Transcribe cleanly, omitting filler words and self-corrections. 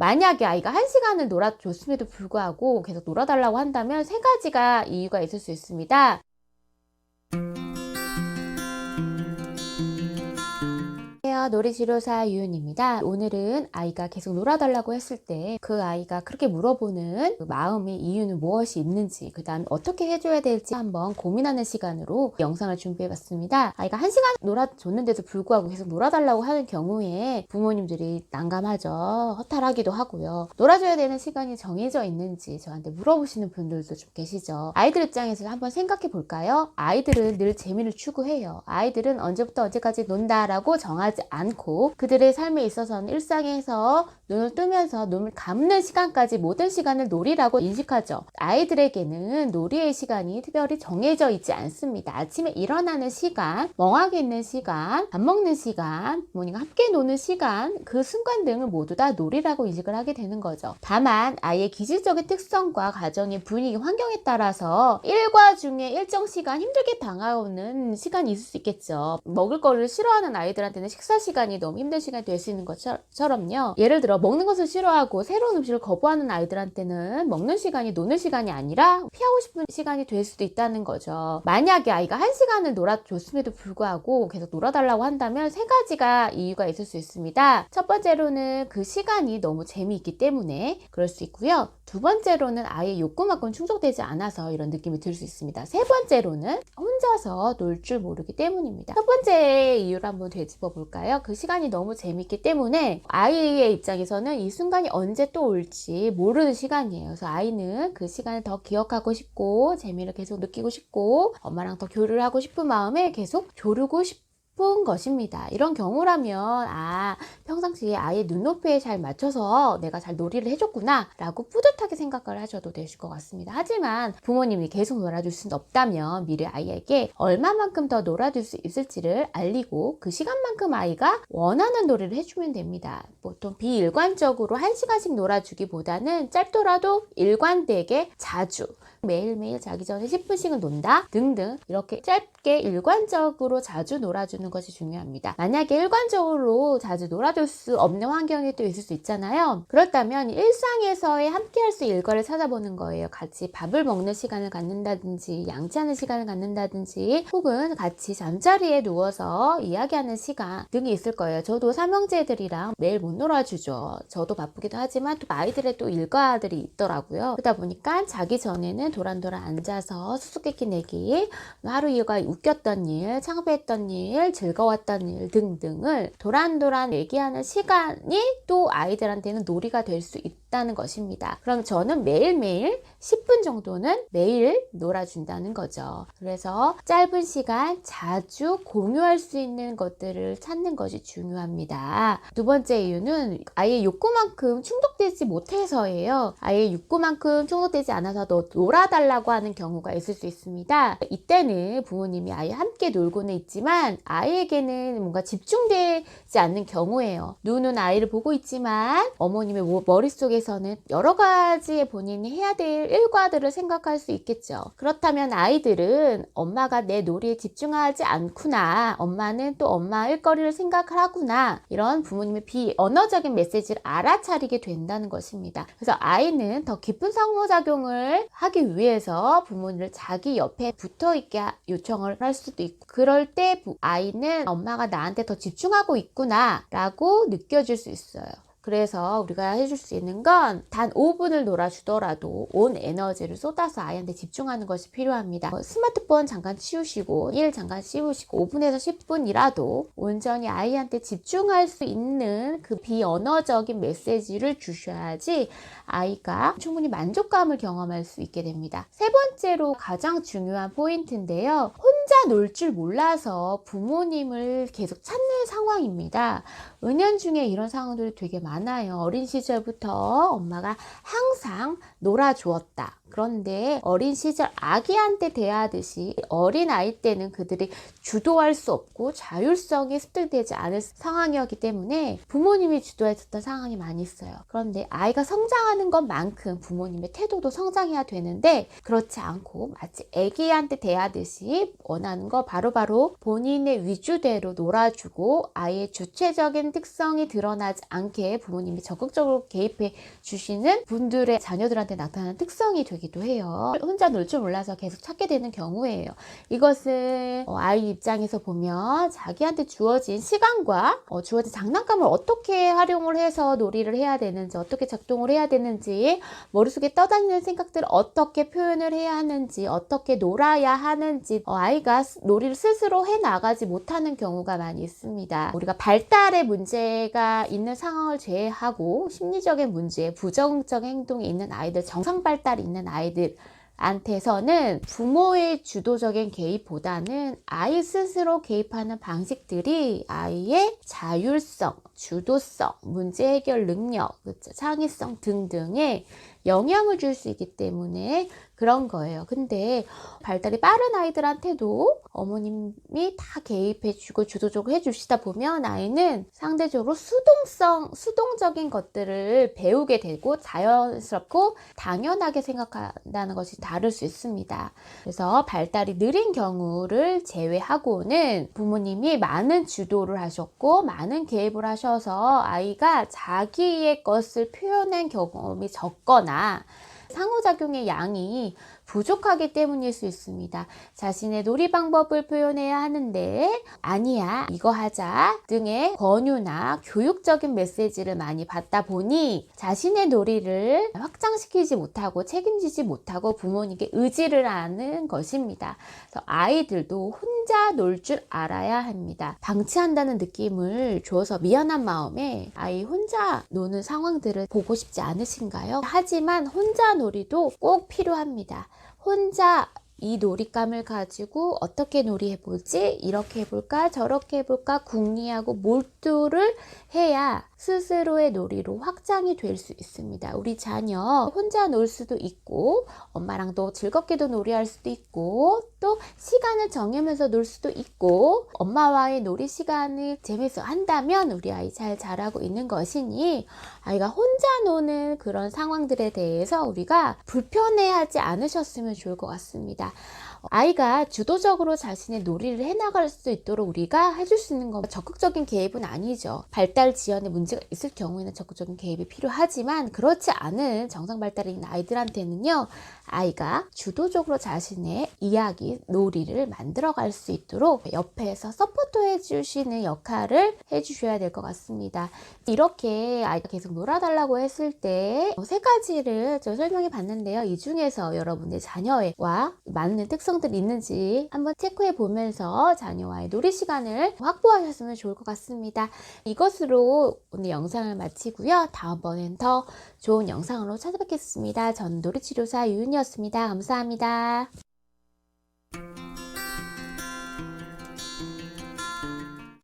만약에 아이가 1시간을 놀아줬음에도 불구하고 계속 놀아달라고 한다면 3가지가 이유가 있을 수 있습니다. 놀이치료사 유은입니다. 오늘은 아이가 계속 놀아달라고 했을 때 그 아이가 그렇게 물어보는 그 마음의 이유는 무엇이 있는지, 그 다음 어떻게 해줘야 될지 한번 고민하는 시간으로 영상을 준비해봤습니다. 아이가 1시간 놀아줬는데도 불구하고 계속 놀아달라고 하는 경우에 부모님들이 난감하죠. 허탈하기도 하고요. 놀아줘야 되는 시간이 정해져 있는지 저한테 물어보시는 분들도 좀 계시죠. 아이들 입장에서 한번 생각해 볼까요? 아이들은 늘 재미를 추구해요. 아이들은 언제부터 언제까지 논다라고 정하지 않고 그들의 삶에 있어서는 일상에서 눈을 뜨면서 눈을 감는 시간까지 모든 시간을 놀이라고 인식하죠. 아이들에게는 놀이의 시간이 특별히 정해져 있지 않습니다. 아침에 일어나는 시간, 멍하게 있는 시간, 밥 먹는 시간, 부모님과 함께 노는 시간, 그 순간 등을 모두 다 놀이라고 인식을 하게 되는 거죠. 다만 아이의 기질적인 특성과 가정의 분위기, 환경에 따라서 일과 중에 일정 시간 힘들게 다가오는 시간이 있을 수 있겠죠. 먹을 거를 싫어하는 아이들한테는 식사 시간이 너무 힘든 시간이 될 수 있는 것처럼요. 예를 들어 먹는 것을 싫어하고 새로운 음식을 거부하는 아이들한테는 먹는 시간이 노는 시간이 아니라 피하고 싶은 시간이 될 수도 있다는 거죠. 만약에 아이가 1시간을 놀아줬음에도 불구하고 계속 놀아달라고 한다면 3가지가 이유가 있을 수 있습니다. 첫 번째로는 그 시간이 너무 재미있기 때문에 그럴 수 있고요. 두 번째로는 아이의 욕구만큼 충족되지 않아서 이런 느낌이 들 수 있습니다. 세 번째로는 혼자서 놀 줄 모르기 때문입니다. 첫 번째 이유를 한번 되짚어 볼까요? 그 시간이 너무 재밌기 때문에 아이의 입장에서는 이 순간이 언제 또 올지 모르는 시간이에요. 그래서 아이는 그 시간을 더 기억하고 싶고 재미를 계속 느끼고 싶고 엄마랑 더 교류를 하고 싶은 마음에 계속 조르고 싶은 것입니다. 이런 경우라면 평상시에 아이의 눈높이에 잘 맞춰서 내가 잘 놀이를 해줬구나 라고 뿌듯하게 생각을 하셔도 되실 것 같습니다. 하지만 부모님이 계속 놀아줄 수는 없다면 미리 아이에게 얼마만큼 더 놀아줄 수 있을지를 알리고 그 시간만큼 아이가 원하는 놀이를 해주면 됩니다. 보통 비일관적으로 1시간씩 놀아주기보다는 짧더라도 일관되게 자주 매일매일 자기 전에 10분씩은 논다 등등 이렇게 짧게 일관적으로 자주 놀아주는 것이 중요합니다. 만약에 일관적으로 자주 놀아줄 수 없는 환경이 또 있을 수 있잖아요. 그렇다면 일상에서의 함께 할 수 있는 일과를 찾아보는 거예요. 같이 밥을 먹는 시간을 갖는다든지 양치하는 시간을 갖는다든지 혹은 같이 잠자리에 누워서 이야기하는 시간 등이 있을 거예요. 저도 삼형제들이랑 매일 못 놀아주죠. 저도 바쁘기도 하지만 또 아이들의 또 일과들이 있더라고요. 그러다 보니까 자기 전에는 도란도란 앉아서 수수께끼 내기, 하루 일과 웃겼던 일, 창피했던 일, 즐거웠던 일 등등을 도란도란 얘기하는 시간이 또 아이들한테는 놀이가 될 수 있다는 것입니다. 그럼 저는 매일매일 10분 정도는 매일 놀아준다는 거죠. 그래서 짧은 시간 자주 공유할 수 있는 것들을 찾는 것이 중요합니다. 두 번째 이유는 아이의 욕구만큼 충족되지 못해서예요. 아이의 욕구만큼 충족되지 않아서 놀아달라고 하는 경우가 있을 수 있습니다. 이때는 부모님이 아이와 함께 놀고는 있지만 아이에게는 뭔가 집중되지 않는 경우예요. 눈은 아이를 보고 있지만 어머님의 머릿속에서는 여러 가지 본인이 해야 될 일과들을 생각할 수 있겠죠. 그렇다면 아이들은 엄마가 내 놀이에 집중하지 않구나, 엄마는 또 엄마 일거리를 생각하구나, 이런 부모님의 비언어적인 메시지를 알아차리게 된다는 것입니다. 그래서 아이는 더 깊은 상호작용을 하기 위해서 부모님을 자기 옆에 붙어있게 요청을 할 수도 있고, 그럴 때 아이는 엄마가 나한테 더 집중하고 있구나 라고 느껴질 수 있어요. 그래서 우리가 해줄 수 있는 건 단 5분을 놀아주더라도 온 에너지를 쏟아서 아이한테 집중하는 것이 필요합니다. 스마트폰 잠깐 치우시고 일 잠깐 씌우시고 5분에서 10분이라도 온전히 아이한테 집중할 수 있는 그 비언어적인 메시지를 주셔야지 아이가 충분히 만족감을 경험할 수 있게 됩니다. 세 번째로 가장 중요한 포인트인데요. 혼자 놀 줄 몰라서 부모님을 계속 찾는 상황입니다. 은연중에 이런 상황들이 되게 많아요. 어린 시절부터 엄마가 항상 놀아주었다. 그런데 어린 시절 아기한테 대하듯이 어린 아이 때는 그들이 주도할 수 없고 자율성이 습득되지 않을 상황이었기 때문에 부모님이 주도했었던 상황이 많이 있어요. 그런데 아이가 성장하는 것만큼 부모님의 태도도 성장해야 되는데 그렇지 않고 마치 아기한테 대하듯이 원하는 거 바로바로 본인의 위주대로 놀아주고 아이의 주체적인 특성이 드러나지 않게 부모님이 적극적으로 개입해 주시는 분들의 자녀들한테 나타나는 특성이 되기도 해요. 혼자 놀 줄 몰라서 계속 찾게 되는 경우예요. 이것은 아이 입장에서 보면 자기한테 주어진 시간과 주어진 장난감을 어떻게 활용을 해서 놀이를 해야 되는지, 어떻게 작동을 해야 되는지, 머릿속에 떠다니는 생각들을 어떻게 표현을 해야 하는지, 어떻게 놀아야 하는지 아이가 놀이를 스스로 해나가지 못하는 경우가 많이 있습니다. 우리가 발달에 문제가 있는 상황을 제외하고 심리적인 문제, 부정적 행동이 있는 아이들, 정상 발달이 있는 아이들 한테서는 부모의 주도적인 개입보다는 아이 스스로 개입하는 방식들이 아이의 자율성, 주도성, 문제 해결 능력, 창의성 등등에 영향을 줄 수 있기 때문에 그런 거예요. 근데 발달이 빠른 아이들한테도 어머님이 다 개입해주고 주도적으로 해주시다 보면 아이는 상대적으로 수동적인 것들을 배우게 되고 자연스럽고 당연하게 생각한다는 것이 다를 수 있습니다. 그래서 발달이 느린 경우를 제외하고는 부모님이 많은 주도를 하셨고 많은 개입을 하셔서 아이가 자기의 것을 표현한 경험이 적거나 상호작용의 양이 부족하기 때문일 수 있습니다. 자신의 놀이 방법을 표현해야 하는데 아니야 이거 하자 등의 권유나 교육적인 메시지를 많이 받다 보니 자신의 놀이를 확장시키지 못하고 책임지지 못하고 부모님께 의지를 하는 것입니다. 그래서 아이들도 혼자 놀 줄 알아야 합니다. 방치한다는 느낌을 줘서 미안한 마음에 아이 혼자 노는 상황들을 보고 싶지 않으신가요? 하지만 혼자 놀이도 꼭 필요합니다. 혼자 이 놀잇감을 가지고 어떻게 놀이해볼지, 이렇게 해볼까 저렇게 해볼까 궁리하고 몰두를 해야 스스로의 놀이로 확장이 될 수 있습니다. 우리 자녀 혼자 놀 수도 있고 엄마랑도 즐겁게도 놀이할 수도 있고 또 시간을 정하면서 놀 수도 있고 엄마와의 놀이 시간을 재미있어 한다면 우리 아이 잘 자라고 있는 것이니 아이가 혼자 노는 그런 상황들에 대해서 우리가 불편해하지 않으셨으면 좋을 것 같습니다. 아이가 주도적으로 자신의 놀이를 해나갈 수 있도록 우리가 해줄 수 있는 건 적극적인 개입은 아니죠. 발달 지연에 문제가 있을 경우에는 적극적인 개입이 필요하지만 그렇지 않은 정상 발달인 아이들한테는요, 아이가 주도적으로 자신의 이야기, 놀이를 만들어갈 수 있도록 옆에서 서포트 해주시는 역할을 해주셔야 될 것 같습니다. 이렇게 아이가 계속 놀아달라고 했을 때 세 가지를 저 설명해 봤는데요. 이 중에서 여러분의 자녀와 맞는 특성들이 있는지 한번 체크해 보면서 자녀와의 놀이 시간을 확보하셨으면 좋을 것 같습니다. 이것으로 오늘 영상을 마치고요. 다음번엔 더 좋은 영상으로 찾아뵙겠습니다. 전 놀이치료사 유은이었습니다. 감사합니다.